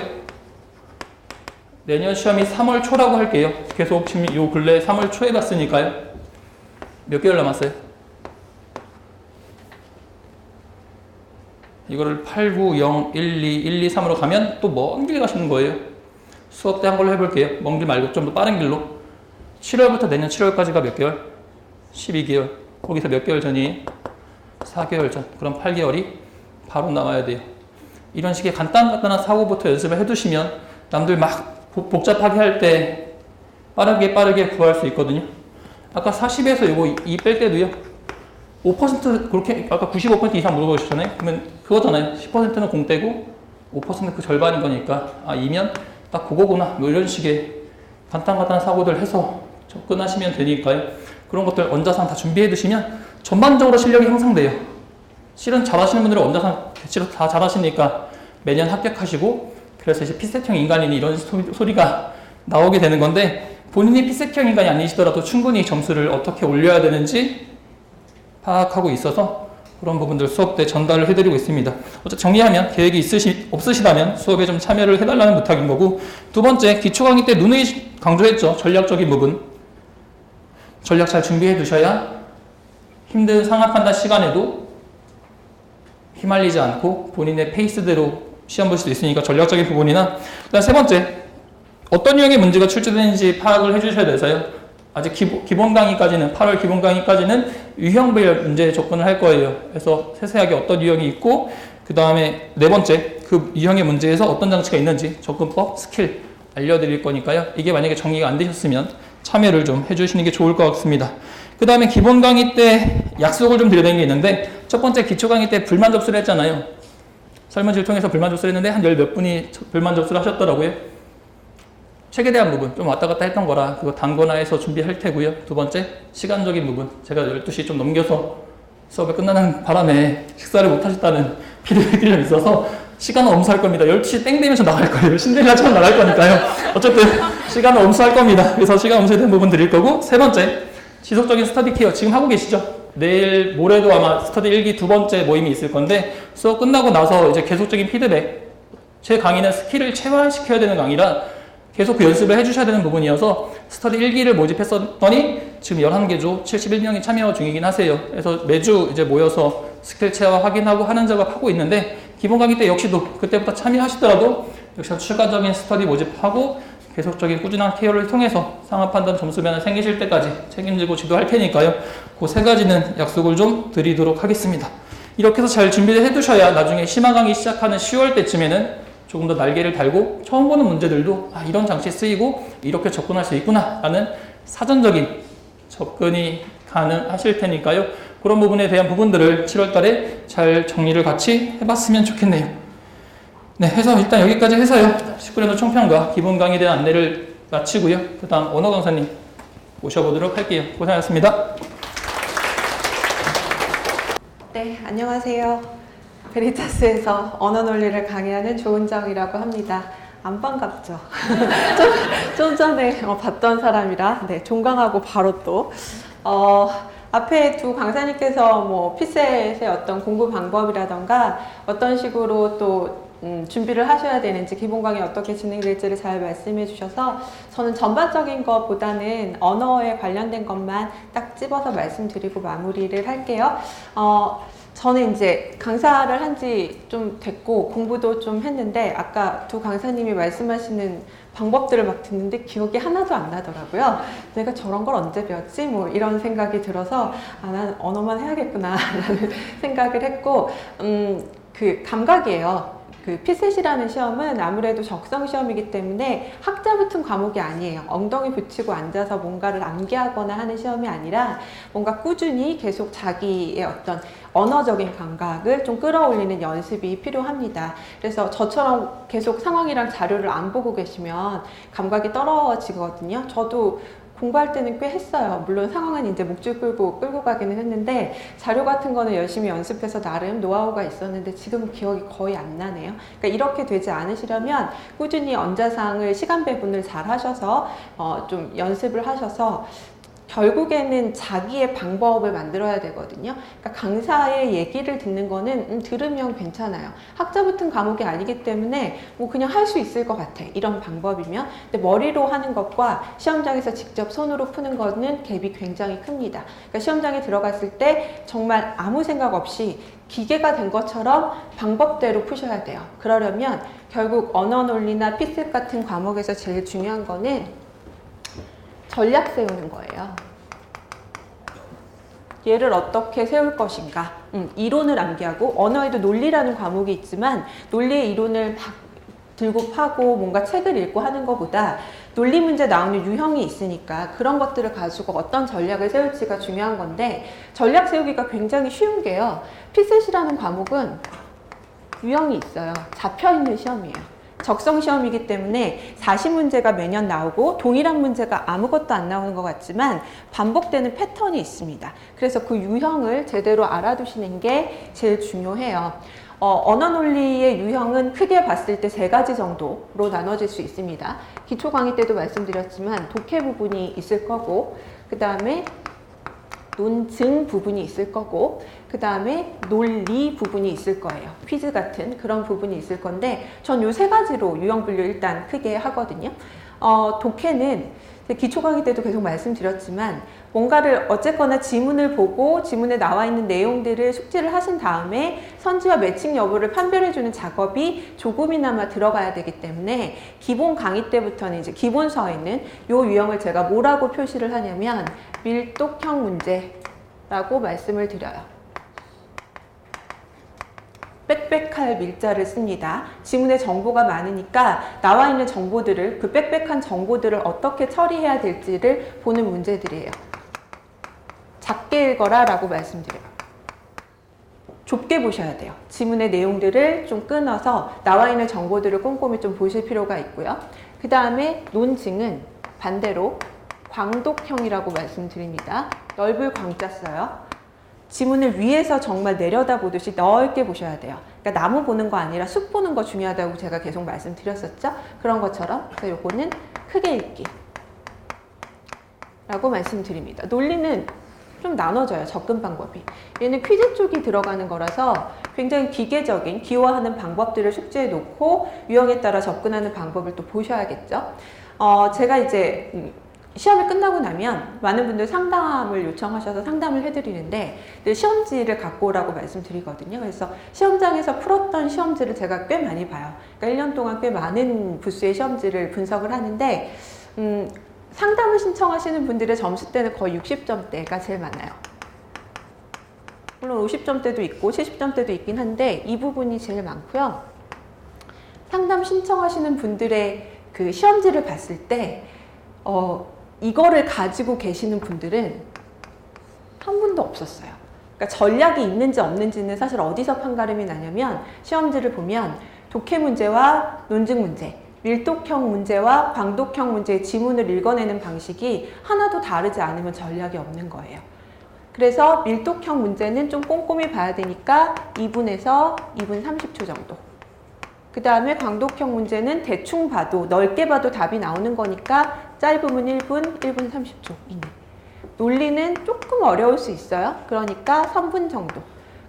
내년 시험이 3월 초라고 할게요. 계속 지금 요 근래 3월 초에 봤으니까요. 몇 개월 남았어요? 이거를 8, 9, 0, 1, 2, 1, 2, 3으로 가면 또 먼 길 가시는 거예요. 수업 때 한 걸로 해볼게요. 먼 길 말고 좀 더 빠른 길로. 7월부터 내년 7월까지가 몇 개월? 12개월. 거기서 몇 개월 전이? 4개월 전. 그럼 8개월이 바로 남아야 돼요. 이런 식의 간단한 사고부터 연습을 해두시면 남들 막 복잡하게 할 때 빠르게 구할 수 있거든요. 아까 40에서 이거 2 뺄 때도요. 5% 그렇게 아까 95% 이상 물어보셨잖아요. 그러면 그거잖아요. 10%는 공떼고 5% 그 절반인 거니까 아 2면 딱 그거구나. 뭐 이런 식의 간단한 사고들 해서 접근하시면 되니까요. 그런 것들 원자상 다 준비해 두시면 전반적으로 실력이 향상돼요. 실은 잘하시는 분들은 원자상 대체로 다 잘하시니까 매년 합격하시고, 그래서 이제 피셋형 인간이니 이런 소리가 나오게 되는 건데, 본인이 피셋형 인간이 아니시더라도 충분히 점수를 어떻게 올려야 되는지 파악하고 있어서 그런 부분들 수업 때 전달을 해드리고 있습니다. 어쨌든 정리하면 계획이 없으시다면 수업에 좀 참여를 해달라는 부탁인 거고, 두 번째, 기초 강의 때 누누이 강조했죠. 전략적인 부분. 전략 잘 준비해 두셔야 힘든 상황 판단 시간에도 휘말리지 않고 본인의 페이스대로 시험 볼 수도 있으니까 전략적인 부분이나, 그다음 세 번째, 어떤 유형의 문제가 출제되는지 파악을 해주셔야 돼서요. 아직 기본 강의까지는 8월 기본 강의까지는 유형별 문제에 접근을 할 거예요. 그래서 세세하게 어떤 유형이 있고, 그 다음에 네 번째, 그 유형의 문제에서 어떤 장치가 있는지 접근법, 스킬 알려드릴 거니까요. 이게 만약에 정리가 안 되셨으면 참여를 좀 해주시는 게 좋을 것 같습니다. 그 다음에 기본 강의 때 약속을 좀 드려야 되는 게 있는데, 첫 번째 기초 강의 때 불만 접수를 했잖아요. 설문지를 통해서 불만 접수를 했는데 한 열 몇 분이 불만 접수를 하셨더라고요. 책에 대한 부분 좀 왔다 갔다 했던 거라 그거 단권화해서 준비할 테고요. 두 번째, 시간적인 부분. 제가 12시 좀 넘겨서 수업이 끝나는 바람에 식사를 못 하셨다는 피드백이 좀 있어서 시간은 엄수할 겁니다. 12시 땡 되면 저 나갈 거예요. 신데렐라처럼 나갈 거니까요. 어쨌든 시간은 엄수할 겁니다. 그래서 시간 엄수된 부분 드릴 거고, 세 번째, 지속적인 스터디 케어 지금 하고 계시죠? 내일 모레도 아마 스터디 1기 두 번째 모임이 있을 건데, 수업 끝나고 나서 이제 계속적인 피드백, 제 강의는 스킬을 체화시켜야 되는 강의라 계속 그 연습을 해주셔야 되는 부분이어서 스터디 1기를 모집했었더니 지금 11개조 71명이 참여 중이긴 하세요. 그래서 매주 이제 모여서 스킬 체화 확인하고 하는 작업하고 있는데, 기본 강의 때 역시도 그때부터 참여하시더라도 역시 추가적인 스터디 모집하고 계속적인 꾸준한 케어를 통해서 상황 판단 점수 변화 생기실 때까지 책임지고 지도할 테니까요. 그 세 가지는 약속을 좀 드리도록 하겠습니다. 이렇게 해서 잘 준비를 해두셔야 나중에 심화 강의 시작하는 10월 때쯤에는 조금 더 날개를 달고 처음 보는 문제들도 아, 이런 장치에 쓰이고 이렇게 접근할 수 있구나 라는 사전적인 접근이 가능하실 테니까요. 그런 부분에 대한 부분들을 7월 달에 잘 정리를 같이 해봤으면 좋겠네요. 네, 해서 일단 여기까지 해서요. 19년도 총평과 기본 강의에 대한 안내를 마치고요. 그 다음 언어 강사님 모셔보도록 할게요. 고생하셨습니다. 네, 안녕하세요. 베리타스에서 언어 논리를 강의하는 조은정이라고 합니다. 안 반갑죠? 좀 전에 봤던 사람이라 네, 종강하고 바로 또 앞에 두 강사님께서 뭐 피셋의 어떤 공부 방법이라던가 어떤 식으로 또 준비를 하셔야 되는지 기본 강의 어떻게 진행될지를 잘 말씀해 주셔서 저는 전반적인 것보다는 언어에 관련된 것만 딱 집어서 말씀드리고 마무리를 할게요. 저는 이제 강사를 한 지 좀 됐고 공부도 좀 했는데 아까 두 강사님이 말씀하시는 방법들을 막 듣는데 기억이 하나도 안 나더라고요. 내가 저런 걸 언제 배웠지? 뭐 이런 생각이 들어서 난 언어만 해야겠구나 라는 생각을 했고 그 감각이에요. 그 피셋이라는 시험은 아무래도 적성 시험이기 때문에 학자 붙은 과목이 아니에요. 엉덩이 붙이고 앉아서 뭔가를 암기하거나 하는 시험이 아니라 뭔가 꾸준히 계속 자기의 어떤 언어적인 감각을 좀 끌어올리는 연습이 필요합니다. 그래서 저처럼 계속 상황이랑 자료를 안 보고 계시면 감각이 떨어지거든요. 저도 공부할 때는 꽤 했어요. 물론 상황은 이제 목줄 끌고 가기는 했는데 자료 같은 거는 열심히 연습해서 나름 노하우가 있었는데 지금은 기억이 거의 안 나네요. 그러니까 이렇게 되지 않으시려면 꾸준히 언자상을 시간 배분을 잘 하셔서 좀 연습을 하셔서 결국에는 자기의 방법을 만들어야 되거든요. 그러니까 강사의 얘기를 듣는 거는 들으면 괜찮아요. 학자 붙은 과목이 아니기 때문에 뭐 그냥 할 수 있을 것 같아. 이런 방법이면. 근데 머리로 하는 것과 시험장에서 직접 손으로 푸는 거는 갭이 굉장히 큽니다. 그러니까 시험장에 들어갔을 때 정말 아무 생각 없이 기계가 된 것처럼 방법대로 푸셔야 돼요. 그러려면 결국 언어 논리나 피셋 같은 과목에서 제일 중요한 거는 전략 세우는 거예요. 얘를 어떻게 세울 것인가. 이론을 암기하고 언어에도 논리라는 과목이 있지만 논리의 이론을 막 들고 파고 뭔가 책을 읽고 하는 것보다 논리 문제 나오는 유형이 있으니까 그런 것들을 가지고 어떤 전략을 세울지가 중요한 건데 전략 세우기가 굉장히 쉬운 게요. 피셋이라는 과목은 유형이 있어요. 잡혀있는 시험이에요. 적성 시험이기 때문에 40문제가 매년 나오고 동일한 문제가 아무것도 안 나오는 것 같지만 반복되는 패턴이 있습니다. 그래서 그 유형을 제대로 알아두시는 게 제일 중요해요. 언어 논리의 유형은 크게 봤을 때 3가지 정도로 나눠질 수 있습니다. 기초 강의 때도 말씀드렸지만 독해 부분이 있을 거고 그 다음에 논증 부분이 있을 거고 그 다음에 논리 부분이 있을 거예요. 퀴즈 같은 그런 부분이 있을 건데 전 요 3가지로 유형 분류 일단 크게 하거든요. 독해는 기초 강의 때도 계속 말씀드렸지만 뭔가를 어쨌거나 지문을 보고 지문에 나와 있는 내용들을 숙지를 하신 다음에 선지와 매칭 여부를 판별해주는 작업이 조금이나마 들어가야 되기 때문에 기본 강의 때부터는 이제 기본서에는 요 유형을 제가 뭐라고 표시를 하냐면 밀독형 문제라고 말씀을 드려요. 빽빽할 밀자를 씁니다. 지문에 정보가 많으니까 나와 있는 정보들을 그 빽빽한 정보들을 어떻게 처리해야 될지를 보는 문제들이에요. 작게 읽어라 라고 말씀드려요. 좁게 보셔야 돼요. 지문의 내용들을 좀 끊어서 나와 있는 정보들을 꼼꼼히 좀 보실 필요가 있고요. 그 다음에 논증은 반대로 광독형이라고 말씀드립니다. 넓을 광자 써요. 지문을 위에서 정말 내려다보듯이 넓게 보셔야 돼요. 그러니까 나무 보는 거 아니라 숲 보는 거 중요하다고 제가 계속 말씀드렸었죠. 그런 것처럼 그래서 요거는 크게 읽기 라고 말씀드립니다. 논리는 좀 나눠져요. 접근 방법이. 얘는 퀴즈 쪽이 들어가는 거라서 굉장히 기계적인 기호화하는 방법들을 숙지해 놓고 유형에 따라 접근하는 방법을 또 보셔야겠죠. 제가 이제 시험이 끝나고 나면 많은 분들 상담을 요청하셔서 상담을 해드리는데 늘 시험지를 갖고 오라고 말씀드리거든요. 그래서 시험장에서 풀었던 시험지를 제가 꽤 많이 봐요. 그러니까 1년 동안 꽤 많은 부수의 시험지를 분석을 하는데 상담을 신청하시는 분들의 점수대는 거의 60점대가 제일 많아요. 물론 50점대도 있고 70점대도 있긴 한데 이 부분이 제일 많고요. 상담 신청하시는 분들의 그 시험지를 봤을 때 이거를 가지고 계시는 분들은 한 분도 없었어요. 그러니까 전략이 있는지 없는지는 사실 어디서 판가름이 나냐면 시험지를 보면 독해 문제와 논증 문제, 밀독형 문제와 광독형 문제의 지문을 읽어내는 방식이 하나도 다르지 않으면 전략이 없는 거예요. 그래서 밀독형 문제는 좀 꼼꼼히 봐야 되니까 2분에서 2분 30초 정도. 그 다음에 광독형 문제는 대충 봐도 넓게 봐도 답이 나오는 거니까 짧으면 1분, 1분 30초 이내. 논리는 조금 어려울 수 있어요. 그러니까 3분 정도.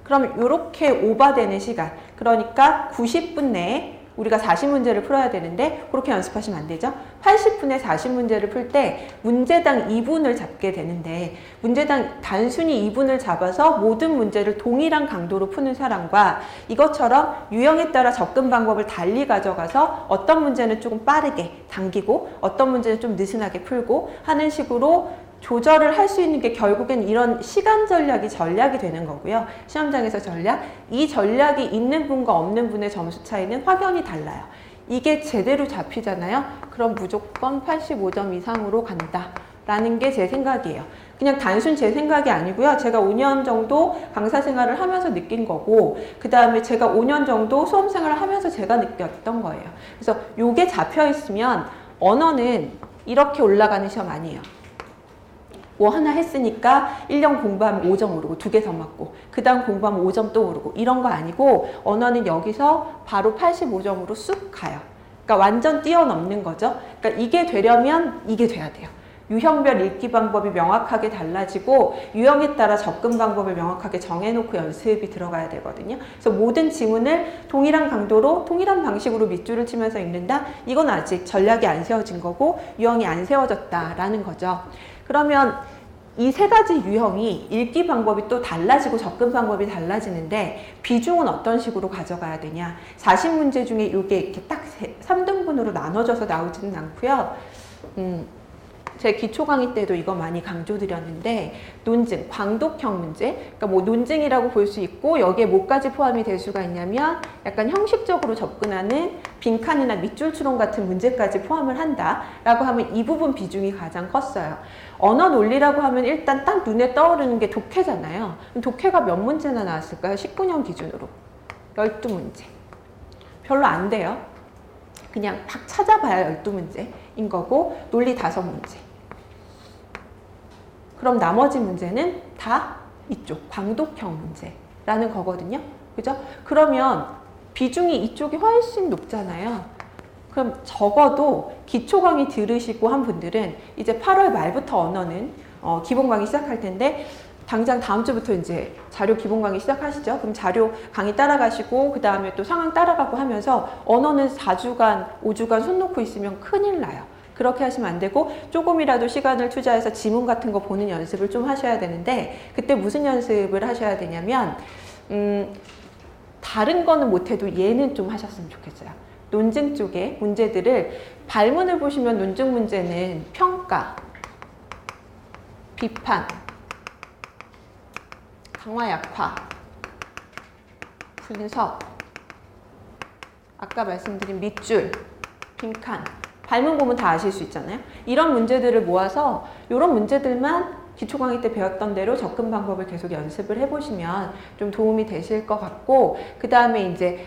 그럼 이렇게 오버되는 시간, 그러니까 90분 내에 우리가 40문제를 풀어야 되는데 그렇게 연습하시면 안 되죠. 80분에 40문제를 풀 때 문제당 2분을 잡게 되는데 문제당 단순히 2분을 잡아서 모든 문제를 동일한 강도로 푸는 사람과 이것처럼 유형에 따라 접근 방법을 달리 가져가서 어떤 문제는 조금 빠르게 당기고 어떤 문제는 좀 느슨하게 풀고 하는 식으로 조절을 할 수 있는 게 결국엔 이런 시간 전략이 되는 거고요. 시험장에서 전략, 이 전략이 있는 분과 없는 분의 점수 차이는 확연히 달라요. 이게 제대로 잡히잖아요. 그럼 무조건 85점 이상으로 간다라는 게 제 생각이에요. 그냥 단순 제 생각이 아니고요. 제가 5년 정도 강사 생활을 하면서 느낀 거고 그 다음에 제가 5년 정도 수험 생활을 하면서 제가 느꼈던 거예요. 그래서 요게 잡혀 있으면 언어는 이렇게 올라가는 시험 아니에요. 뭐 하나 했으니까 1년 공부하면 5점 오르고 2개 더 맞고 그 다음 공부하면 5점 또 오르고 이런 거 아니고 언어는 여기서 바로 85점으로 쑥 가요. 그러니까 완전 뛰어넘는 거죠. 그러니까 이게 되려면 이게 돼야 돼요. 유형별 읽기 방법이 명확하게 달라지고 유형에 따라 접근 방법을 명확하게 정해놓고 연습이 들어가야 되거든요. 그래서 모든 지문을 동일한 강도로 동일한 방식으로 밑줄을 치면서 읽는다? 이건 아직 전략이 안 세워진 거고 유형이 안 세워졌다라는 거죠. 그러면 이 세 가지 유형이 읽기 방법이 또 달라지고 접근 방법이 달라지는데 비중은 어떤 식으로 가져가야 되냐. 40문제 중에 이게 이렇게 딱 3등분으로 나눠져서 나오지는 않고요. 제 기초 강의 때도 이거 많이 강조드렸는데 논증, 광독형 문제, 그러니까 뭐 논증이라고 볼 수 있고 여기에 뭐까지 포함이 될 수가 있냐면 약간 형식적으로 접근하는 빈칸이나 밑줄 추론 같은 문제까지 포함을 한다라고 하면 이 부분 비중이 가장 컸어요. 언어 논리라고 하면 일단 딱 눈에 떠오르는 게 독해잖아요. 독해가 몇 문제나 나왔을까요? 19년 기준으로 12문제. 별로 안 돼요. 그냥 딱 찾아봐야 12문제인 거고 논리 5문제. 그럼 나머지 문제는 다 이쪽 광독형 문제라는 거거든요. 그죠? 그러면 비중이 이쪽이 훨씬 높잖아요. 그럼 적어도 기초 강의 들으시고 한 분들은 이제 8월 말부터 언어는 기본 강의 시작할 텐데 당장 다음 주부터 이제 자료 기본 강의 시작하시죠. 그럼 자료 강의 따라가시고 그 다음에 또 상황 따라가고 하면서 언어는 4주간, 5주간 손 놓고 있으면 큰일 나요. 그렇게 하시면 안 되고 조금이라도 시간을 투자해서 지문 같은 거 보는 연습을 좀 하셔야 되는데 그때 무슨 연습을 하셔야 되냐면 다른 거는 못해도 얘는 좀 하셨으면 좋겠어요. 논증 쪽에 문제들을 발문을 보시면 논증 문제는 평가, 비판, 강화 약화, 분석, 아까 말씀드린 밑줄, 빈칸, 발문 보면 다 아실 수 있잖아요. 이런 문제들을 모아서 이런 문제들만 기초 강의 때 배웠던 대로 접근 방법을 계속 연습을 해보시면 좀 도움이 되실 것 같고 그 다음에 이제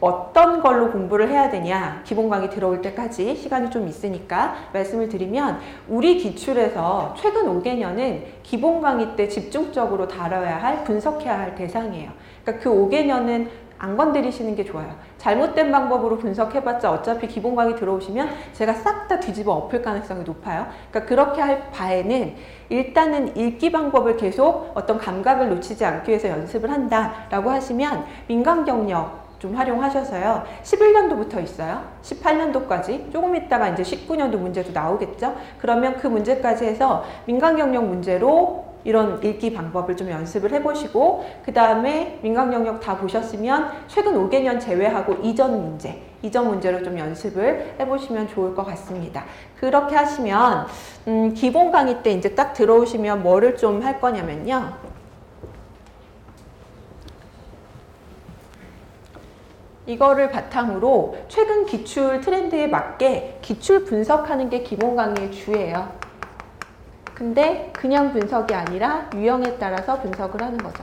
어떤 걸로 공부를 해야 되냐 기본 강의 들어올 때까지 시간이 좀 있으니까 말씀을 드리면 우리 기출에서 최근 5개년은 기본 강의 때 집중적으로 다뤄야 할 분석해야 할 대상이에요. 그러니까 그 5개년은 안 건드리시는 게 좋아요. 잘못된 방법으로 분석해봤자 어차피 기본 강의 들어오시면 제가 싹 다 뒤집어 엎을 가능성이 높아요. 그러니까 그렇게 할 바에는 일단은 읽기 방법을 계속 어떤 감각을 놓치지 않기 위해서 연습을 한다라고 하시면 민감 경력 좀 활용하셔서요. 11년도부터 있어요. 18년도까지 조금 있다가 이제 19년도 문제도 나오겠죠. 그러면 그 문제까지 해서 민감 경력 문제로 이런 읽기 방법을 좀 연습을 해보시고 그 다음에 민감 경력 다 보셨으면 최근 5개년 제외하고 이전 문제로 좀 연습을 해보시면 좋을 것 같습니다. 그렇게 하시면 기본 강의 때 이제 딱 들어오시면 뭐를 좀 할 거냐면요. 이거를 바탕으로 최근 기출 트렌드에 맞게 기출 분석하는 게 기본 강의의 주예요. 근데 그냥 분석이 아니라 유형에 따라서 분석을 하는 거죠.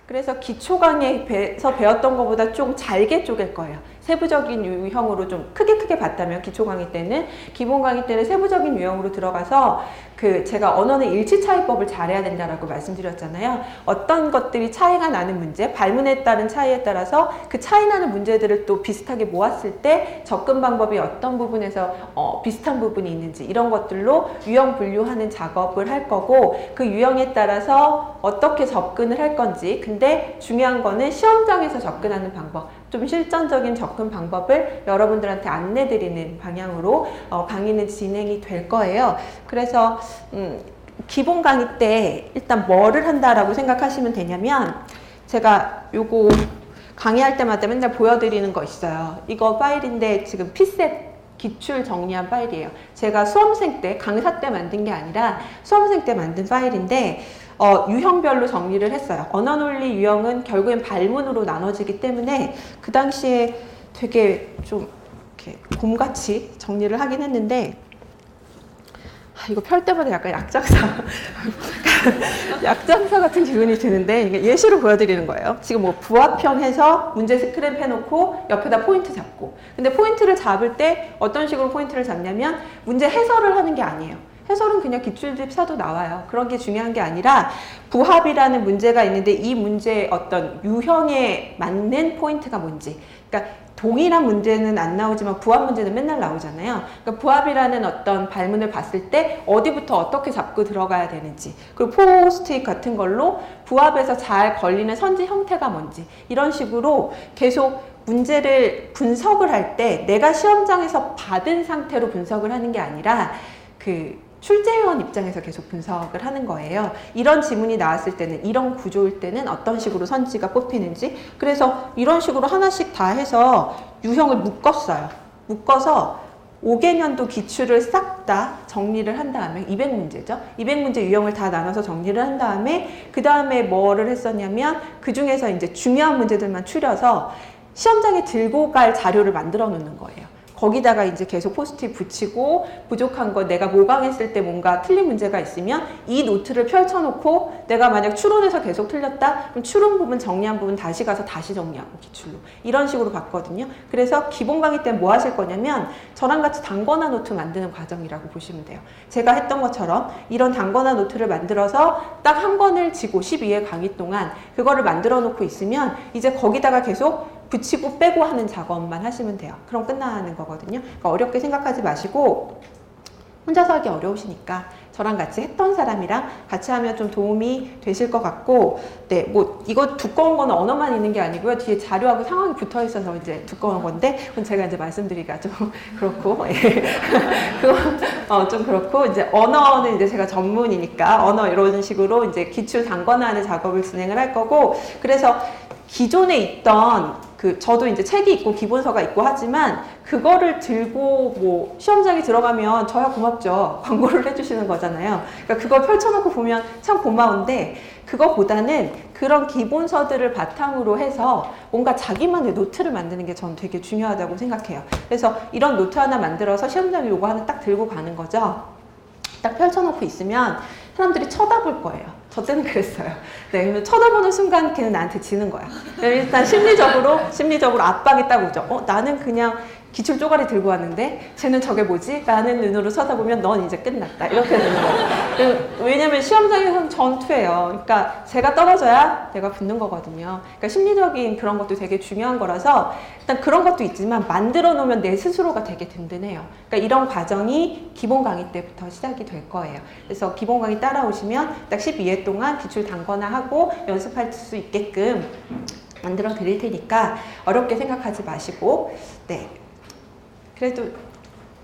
그래서 기초 강의에서 배웠던 것보다 좀 잘게 쪼갤 거예요. 세부적인 유형으로 좀 크게 봤다면 기초 강의 때는, 기본 강의 때는 세부적인 유형으로 들어가서 제가 언어는 일치차이법을 잘해야 된다라고 말씀드렸잖아요. 어떤 것들이 차이가 나는 문제, 발문에 따른 차이에 따라서 그 차이 나는 문제들을 또 비슷하게 모았을 때 접근 방법이 어떤 부분에서 비슷한 부분이 있는지, 이런 것들로 유형 분류하는 작업을 할 거고, 그 유형에 따라서 어떻게 접근을 할 건지, 근데 중요한 거는 시험장에서 접근하는 방법, 좀 실전적인 접근 방법을 여러분들한테 안내드리는 방향으로 강의는 진행이 될 거예요. 그래서 기본 강의 때 일단 뭐를 한다라고 생각하시면 되냐면, 제가 요거 강의할 때마다 맨날 보여드리는 거 있어요. 이거 파일인데 지금 피셋 기출 정리한 파일이에요. 제가 수험생 때, 강사 때 만든 게 아니라 수험생 때 만든 파일인데 유형별로 정리를 했어요. 언어논리 유형은 결국엔 발문으로 나눠지기 때문에 그 당시에 되게 좀 이렇게 곰같이 정리를 하긴 했는데, 이거 펼 때마다 약간 약장사 같은 기분이 드는데, 이게 예시로 보여드리는 거예요. 지금 뭐 부합형 해서 문제 스크랩 해놓고 옆에다 포인트 잡고, 근데 포인트를 잡을 때 어떤 식으로 포인트를 잡냐면 문제 해설을 하는 게 아니에요. 해설은 그냥 기출집사도 나와요. 그런 게 중요한 게 아니라 부합이라는 문제가 있는데 이 문제의 어떤 유형에 맞는 포인트가 뭔지, 그러니까 동일한 문제는 안 나오지만 부합 문제는 맨날 나오잖아요. 그러니까 부합이라는 어떤 발문을 봤을 때 어디부터 어떻게 잡고 들어가야 되는지, 그리고 포스트잇 같은 걸로 부합에서 잘 걸리는 선지 형태가 뭔지, 이런 식으로 계속 문제를 분석을 할 때 내가 시험장에서 받은 상태로 분석을 하는 게 아니라 출제위원 입장에서 계속 분석을 하는 거예요. 이런 지문이 나왔을 때는, 이런 구조일 때는 어떤 식으로 선지가 뽑히는지, 그래서 이런 식으로 하나씩 다 해서 유형을 묶었어요. 묶어서 5개년도 기출을 싹 다 정리를 한 다음에, 200문제죠. 200문제 유형을 다 나눠서 정리를 한 다음에, 그 다음에 뭐를 했었냐면 그 중에서 이제 중요한 문제들만 추려서 시험장에 들고 갈 자료를 만들어 놓는 거예요. 거기다가 이제 계속 포스트잇 붙이고, 부족한 거 내가 모강했을 때 뭔가 틀린 문제가 있으면 이 노트를 펼쳐놓고, 내가 만약 추론해서 계속 틀렸다? 그럼 추론 부분 정리한 부분 다시 가서 다시 정리하고 기출로. 이런 식으로 봤거든요. 그래서 기본 강의 때 뭐 하실 거냐면 저랑 같이 단권화 노트 만드는 과정이라고 보시면 돼요. 제가 했던 것처럼 이런 단권화 노트를 만들어서 딱 한 권을 지고 12회 강의 동안 그거를 만들어 놓고 있으면 이제 거기다가 계속 붙이고 빼고 하는 작업만 하시면 돼요. 그럼 끝나는 거거든요. 그러니까 어렵게 생각하지 마시고, 혼자서 하기 어려우시니까 저랑 같이 했던 사람이랑 같이 하면 좀 도움이 되실 것 같고, 네, 뭐 이거 두꺼운 거는 언어만 있는 게 아니고요. 뒤에 자료하고 상황이 붙어 있어서 이제 두꺼운 건데, 그건 제가 이제 말씀드리기가 좀 그렇고, 그거 좀 그렇고, 이제 언어는 이제 제가 전문이니까 언어 이런 식으로 이제 기출 단권화하는 작업을 진행을 할 거고, 그래서 기존에 있던 저도 이제 책이 있고 기본서가 있고 하지만 그거를 들고 뭐 시험장에 들어가면 저야 고맙죠. 광고를 해주시는 거잖아요. 그러니까 그걸 펼쳐놓고 보면 참 고마운데, 그거보다는 그런 기본서들을 바탕으로 해서 뭔가 자기만의 노트를 만드는 게 저는 되게 중요하다고 생각해요. 그래서 이런 노트 하나 만들어서 시험장에 요거 하나 딱 들고 가는 거죠. 딱 펼쳐놓고 있으면 사람들이 쳐다볼 거예요. 저 때는 그랬어요. 네, 쳐다보는 순간 걔는 나한테 지는 거야. 일단 심리적으로 압박이 딱 오죠. 나는 그냥 기출 쪼가리 들고 왔는데 쟤는 저게 뭐지? 라는 눈으로 쳐다보면 넌 이제 끝났다. 이렇게 되는 거예요. 왜냐면 시험장에서는 전투예요. 그러니까 제가 떨어져야 내가 붙는 거거든요. 그러니까 심리적인 그런 것도 되게 중요한 거라서 일단 그런 것도 있지만 만들어 놓으면 내 스스로가 되게 든든해요. 그러니까 이런 과정이 기본 강의 때부터 시작이 될 거예요. 그래서 기본 강의 따라오시면 딱 12회 동안 기출 단권화하고 연습할 수 있게끔 만들어 드릴 테니까 어렵게 생각하지 마시고, 네. 그래도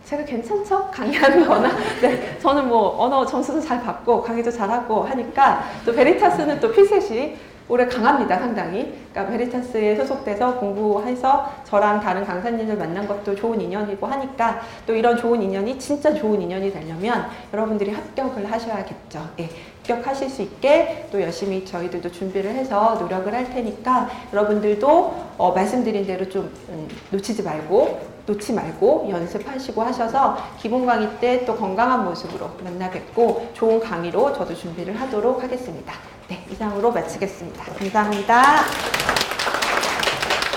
제가 괜찮죠? 강의하는 거나. 네, 저는 뭐 언어 점수도 잘 받고 강의도 잘하고 하니까, 또 베리타스는 또 필셋이 올해 강합니다, 상당히. 그러니까 베리타스에 소속돼서 공부해서 저랑 다른 강사님들 만난 것도 좋은 인연이고 하니까, 또 이런 좋은 인연이 진짜 좋은 인연이 되려면 여러분들이 합격을 하셔야겠죠. 예, 합격하실 수 있게 또 열심히 저희들도 준비를 해서 노력을 할 테니까 여러분들도 말씀드린 대로 좀 놓치지 말고 놓지 말고 연습하시고 하셔서 기본 강의 때 또 건강한 모습으로 만나 뵙고 좋은 강의로 저도 준비를 하도록 하겠습니다. 네, 이상으로 마치겠습니다. 감사합니다.